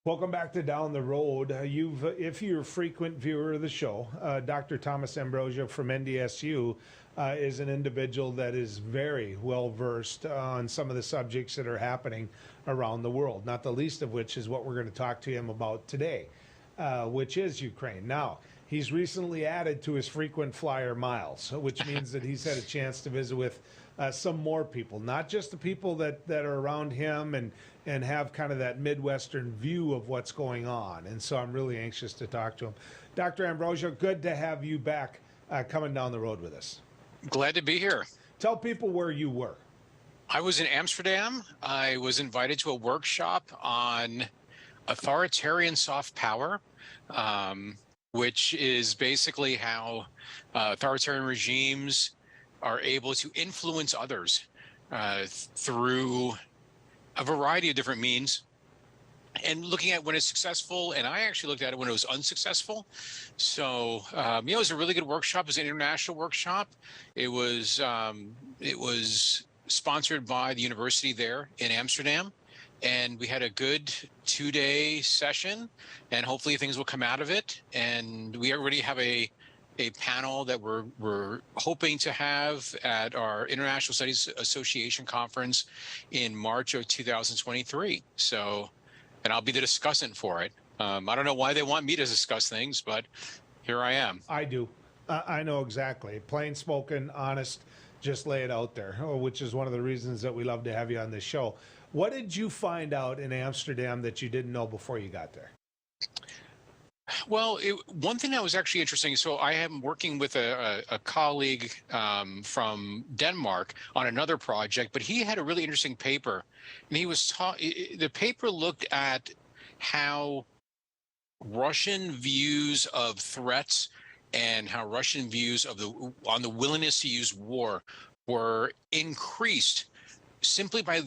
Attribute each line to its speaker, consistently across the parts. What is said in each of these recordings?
Speaker 1: Welcome back to Down the Road. If you're a frequent viewer of the show, Dr. Thomas Ambrosio from NDSU is an individual that is very well versed on some of the subjects that are happening around the world, not the least of which is what we're going to talk to him about today, which is Ukraine. Now, he's recently added to his frequent flyer miles, which means that he's had a chance to visit with some more people, not just the people that are around him and have kind of that Midwestern view of what's going on. And so I'm really anxious to talk to him. Dr. Ambrosio, good to have you back coming down the road with us.
Speaker 2: Glad to be here.
Speaker 1: Tell people where you were.
Speaker 2: I was in Amsterdam. I was invited to a workshop on authoritarian soft power, which is basically how authoritarian regimes are able to influence others through a variety of different means, and looking at when it's successful. And I actually looked at it when it was unsuccessful. So, it was a really good workshop. It was an international workshop. It was sponsored by the university there in Amsterdam. And we had a good 2-day session, and hopefully things will come out of it. And we already have a panel that we're hoping to have at our International Studies Association conference in March of 2023. So, and I'll be the discussant for it. I don't know why they want me to discuss things, but here I am.
Speaker 1: I do. I know exactly. Plain spoken, honest, just lay it out there, which is one of the reasons that we love to have you on this show. What did you find out in Amsterdam that you didn't know before you got there?
Speaker 2: Well, one thing that was actually interesting, so I am working with a colleague from Denmark on another project, but he had a really interesting paper. And he was the paper looked at how Russian views of threats and how Russian views of on the willingness to use war were increased simply by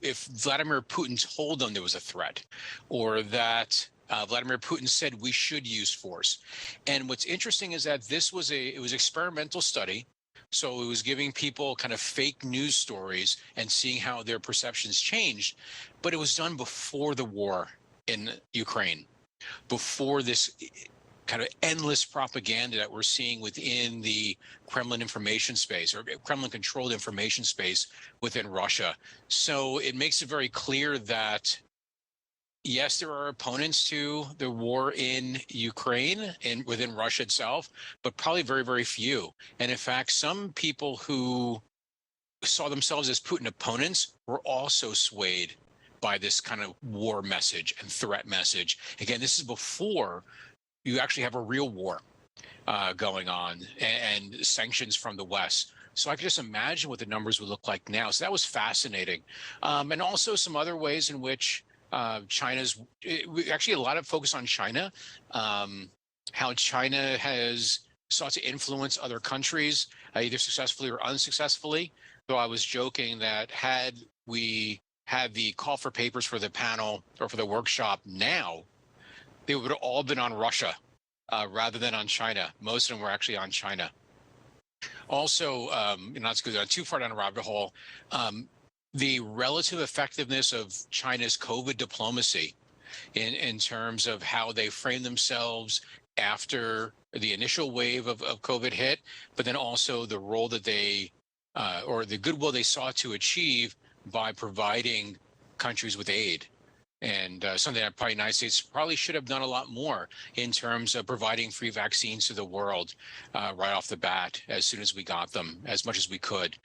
Speaker 2: if Vladimir Putin told them there was a threat, or that Vladimir Putin said we should use force. And what's interesting is that it was experimental study. So it was giving people kind of fake news stories and seeing how their perceptions changed. But it was done before the war in Ukraine, before this kind of endless propaganda that we're seeing within the Kremlin information space, or Kremlin-controlled information space within Russia. So it makes it very clear that, yes, there are opponents to the war in Ukraine and within Russia itself, but probably very, very few. And in fact, some people who saw themselves as Putin opponents were also swayed by this kind of war message and threat message. Again, this is before you actually have a real war going on and sanctions from the West. So I could just imagine what the numbers would look like now. So that was fascinating. And also some other ways in which actually a lot of focus on China, how China has sought to influence other countries, either successfully or unsuccessfully. Though I was joking that had we had the call for papers for the panel or for the workshop now, they would have all been on Russia rather than on China. Most of them were actually on China. Also, not to go too far down a rabbit hole, the relative effectiveness of China's COVID diplomacy in terms of how they frame themselves after the initial wave of COVID hit, but then also the role that they, or the goodwill they sought to achieve by providing countries with aid. And something that probably the United States probably should have done a lot more in terms of providing free vaccines to the world right off the bat, as soon as we got them, as much as we could,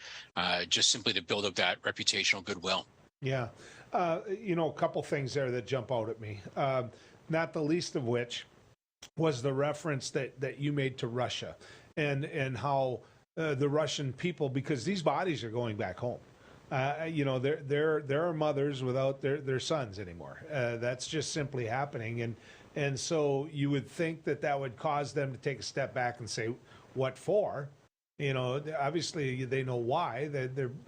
Speaker 2: just simply to build up that reputational goodwill.
Speaker 1: Yeah. A couple things there that jump out at me, not the least of which was the reference that you made to Russia and how the Russian people, because these bodies are going back home. There are mothers without their sons anymore. That's just simply happening, and so you would think that would cause them to take a step back and say, "What for?" Obviously they know why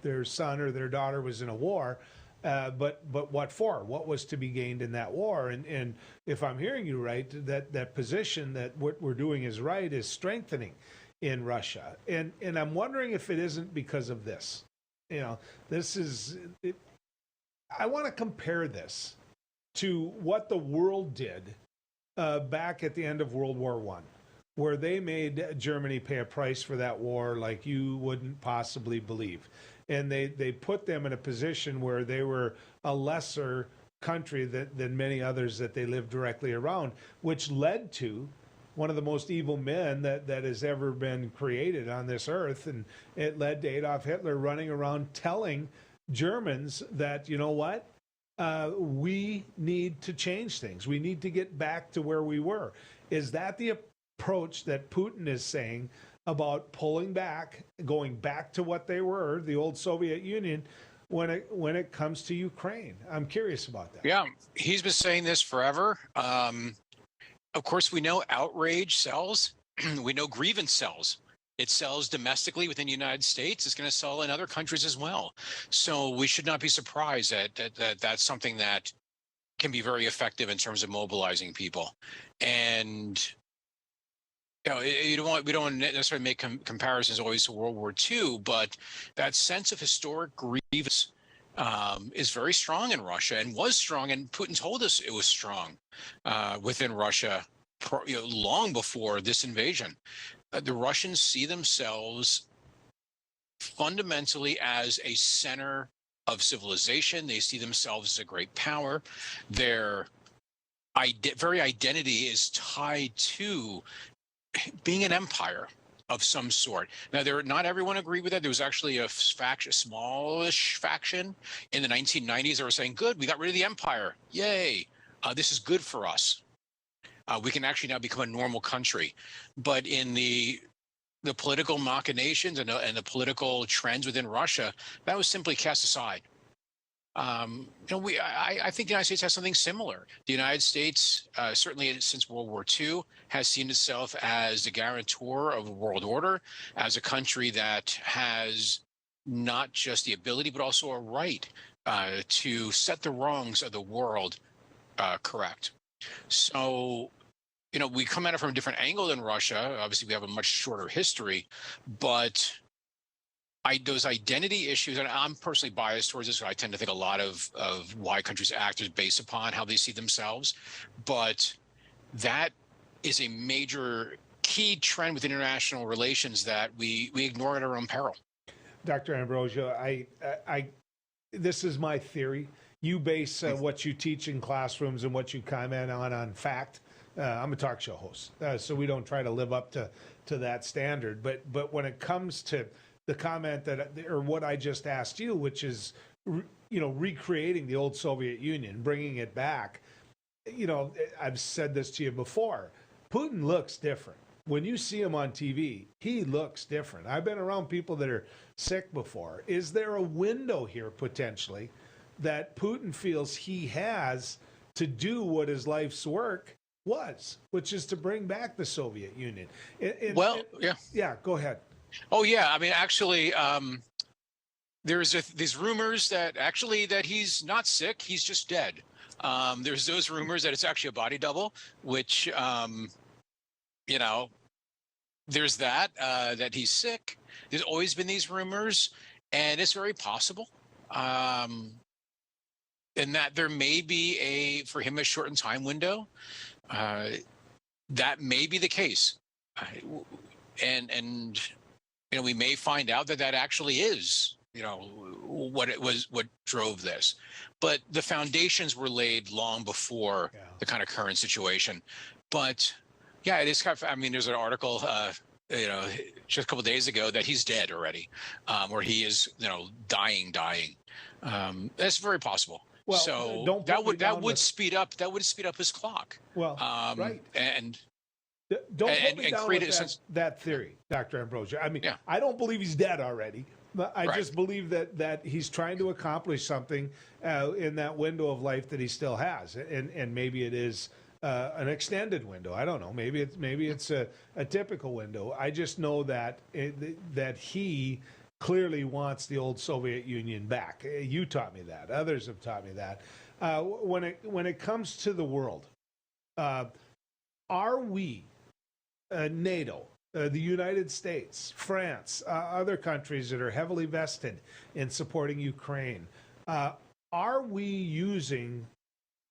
Speaker 1: their son or their daughter was in a war, but what for? What was to be gained in that war? And if I'm hearing you right, that position that what we're doing is right is strengthening in Russia, and I'm wondering if it isn't because of this. I want to compare this to what the world did back at the end of World War I, where they made Germany pay a price for that war like you wouldn't possibly believe. And they put them in a position where they were a lesser country than many others that they lived directly around, which led to one of the most evil men that has ever been created on this earth. And it led to Adolf Hitler running around telling Germans that, you know what, we need to change things. We need to get back to where we were. Is that the approach that Putin is saying about pulling back, going back to what they were, the old Soviet Union, when it comes to Ukraine? I'm curious about that.
Speaker 2: Yeah, he's been saying this forever. Of course, we know outrage sells. We know grievance sells. It sells domestically within the United States. It's going to sell in other countries as well. So we should not be surprised that that's something that can be very effective in terms of mobilizing people. And we don't necessarily make comparisons always to World War II, but that sense of historic grievance is very strong in Russia, and was strong, and Putin told us it was strong within Russia long before this invasion. The Russians see themselves fundamentally as a center of civilization. They see themselves as a great power. Their very identity is tied to being an empire of some sort. Now, not everyone agreed with that. There was actually a smallish faction in the 1990s that were saying, good, we got rid of the empire. Yay. This is good for us. We can actually now become a normal country. But in the political machinations and the political trends within Russia, that was simply cast aside. I think the United States has something similar. The United States, certainly since World War II, has seen itself as the guarantor of a world order, as a country that has not just the ability, but also a right to set the wrongs of the world correct. So, we come at it from a different angle than Russia. Obviously, we have a much shorter history, but those identity issues, and I'm personally biased towards this, so I tend to think a lot of why countries act is based upon how they see themselves. But that is a major key trend with international relations that we ignore at our own peril.
Speaker 1: Dr. Ambrosio, this is my theory. You base what you teach in classrooms and what you comment on fact. I'm a talk show host, so we don't try to live up to that standard. But when it comes to the comment or what I just asked you, which is, recreating the old Soviet Union, bringing it back. I've said this to you before. Putin looks different. When you see him on TV, he looks different. I've been around people that are sick before. Is there a window here potentially that Putin feels he has to do what his life's work was, which is to bring back the Soviet Union? Yeah, go ahead.
Speaker 2: Oh, yeah. I mean, actually, there's these rumors that he's not sick. He's just dead. There's those rumors that it's actually a body double, which, there's that he's sick. There's always been these rumors, and it's very possible. And that there may be for him a shortened time window. That may be the case. And we may find out that actually is, what drove this. But the foundations were laid long before the kind of current situation. But yeah, it is kind of, there's an article, just a couple of days ago that he's dead already, or he is, dying. That's very possible.
Speaker 1: Well,
Speaker 2: so that would speed up his clock.
Speaker 1: Well, right.
Speaker 2: And
Speaker 1: don't put me down with that theory, Dr. Ambrosio. I don't believe he's dead already. I just believe that he's trying to accomplish something in that window of life that he still has, and maybe it is an extended window. I don't know. Maybe it's a typical window. I just know that he clearly wants the old Soviet Union back. You taught me that. Others have taught me that. When it comes to the world, are we NATO, the United States, France, other countries that are heavily vested in supporting Ukraine, are we using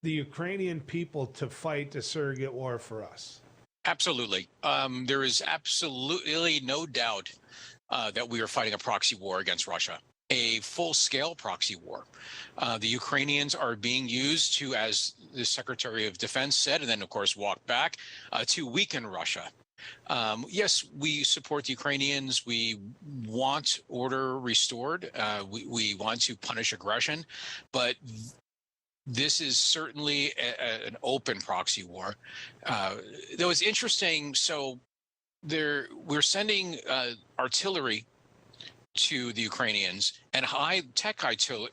Speaker 1: the Ukrainian people to fight a surrogate war for us?
Speaker 2: Absolutely. There is absolutely no doubt that we are fighting a proxy war against Russia, a full-scale proxy war. The Ukrainians are being used to, as the Secretary of Defense said, and then, of course, walked back, to weaken Russia. Yes, we support the Ukrainians. We want order restored. We want to punish aggression, but this is certainly an open proxy war. Though it's interesting, so we're sending artillery to the Ukrainians and high-tech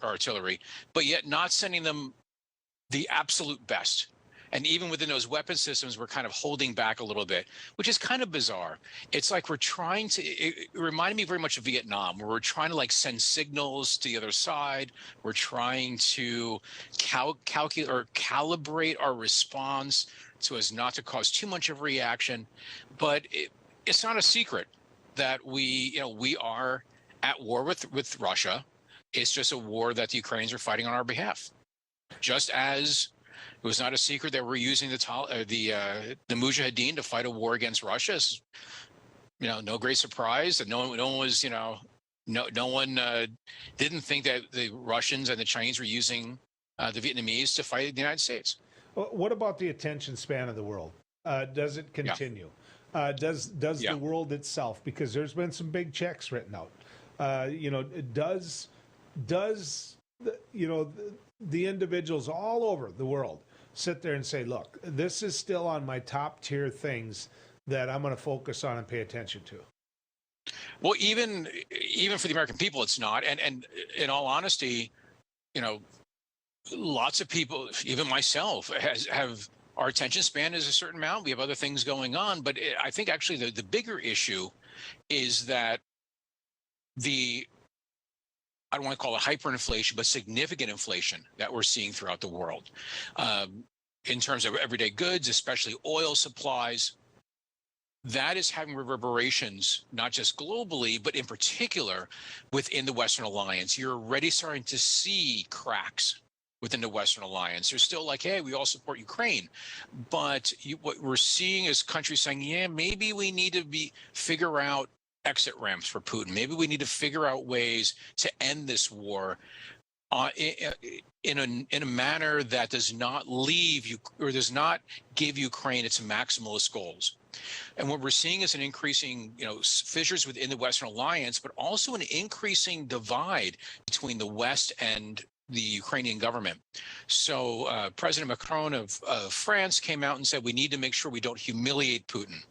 Speaker 2: artillery, but yet not sending them the absolute best. And even within those weapon systems, we're kind of holding back a little bit, which is kind of bizarre. It's like we're trying to, it reminded me very much of Vietnam, where we're trying to like send signals to the other side. We're trying to calculate or calibrate our response so as not to cause too much of a reaction. But it's not a secret that we are at war with Russia. It's just a war that the Ukrainians are fighting on our behalf. Just as it was not a secret that we're using the Mujahideen to fight a war against Russia. It's, no great surprise that no one was, no one didn't think that the Russians and the Chinese were using the Vietnamese to fight the United States.
Speaker 1: What about the attention span of the world? Does it continue? Yeah. Does the world itself, because there's been some big checks written out, does the individuals all over the world sit there and say, look, this is still on my top tier things that I'm going to focus on and pay attention to?
Speaker 2: Well, even for the American people, it's not. And in all honesty, lots of people, even myself, have our attention span is a certain amount. We have other things going on. But I think actually the bigger issue is that I don't want to call it hyperinflation, but significant inflation that we're seeing throughout the world in terms of everyday goods, especially oil supplies. That is having reverberations, not just globally, but in particular within the Western Alliance. You're already starting to see cracks within the Western Alliance. They're still like, hey, we all support Ukraine. But what we're seeing is countries saying, yeah, maybe we need to figure out exit ramps for Putin. Maybe we need to figure out ways to end this war in a manner that does not leave you or does not give Ukraine its maximalist goals. And what we're seeing is an increasing, fissures within the Western Alliance, but also an increasing divide between the West and the Ukrainian government. So President Macron of France came out and said, we need to make sure we don't humiliate Putin.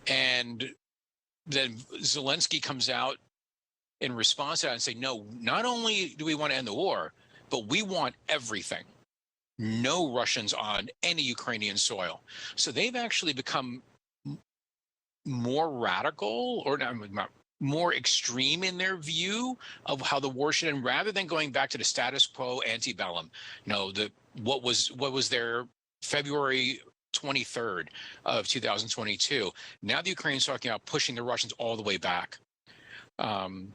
Speaker 2: And then Zelensky comes out in response to that and say, no, not only do we want to end the war, but we want everything. No Russians on any Ukrainian soil. So they've actually become more radical or not, more extreme in their view of how the war should end, rather than going back to the status quo antebellum. What was there February 23rd of 2022. Now the Ukrainians talking about pushing the Russians all the way back. And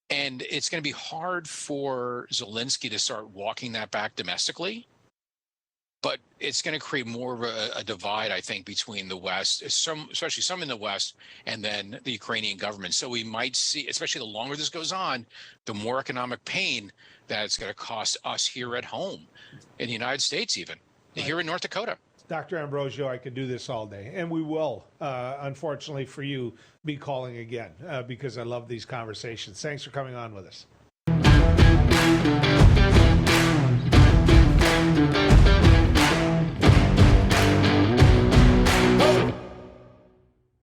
Speaker 2: it's going to be hard for Zelensky to start walking that back domestically. But it's going to create more of a divide, I think, between the West, especially some in the West, and then the Ukrainian government. So we might see, especially the longer this goes on, the more economic pain that it's going to cost us here at home, in the United States even, here in North Dakota.
Speaker 1: Dr. Ambrosio, I could do this all day, and we will, unfortunately for you, be calling again because I love these conversations. Thanks for coming on with us.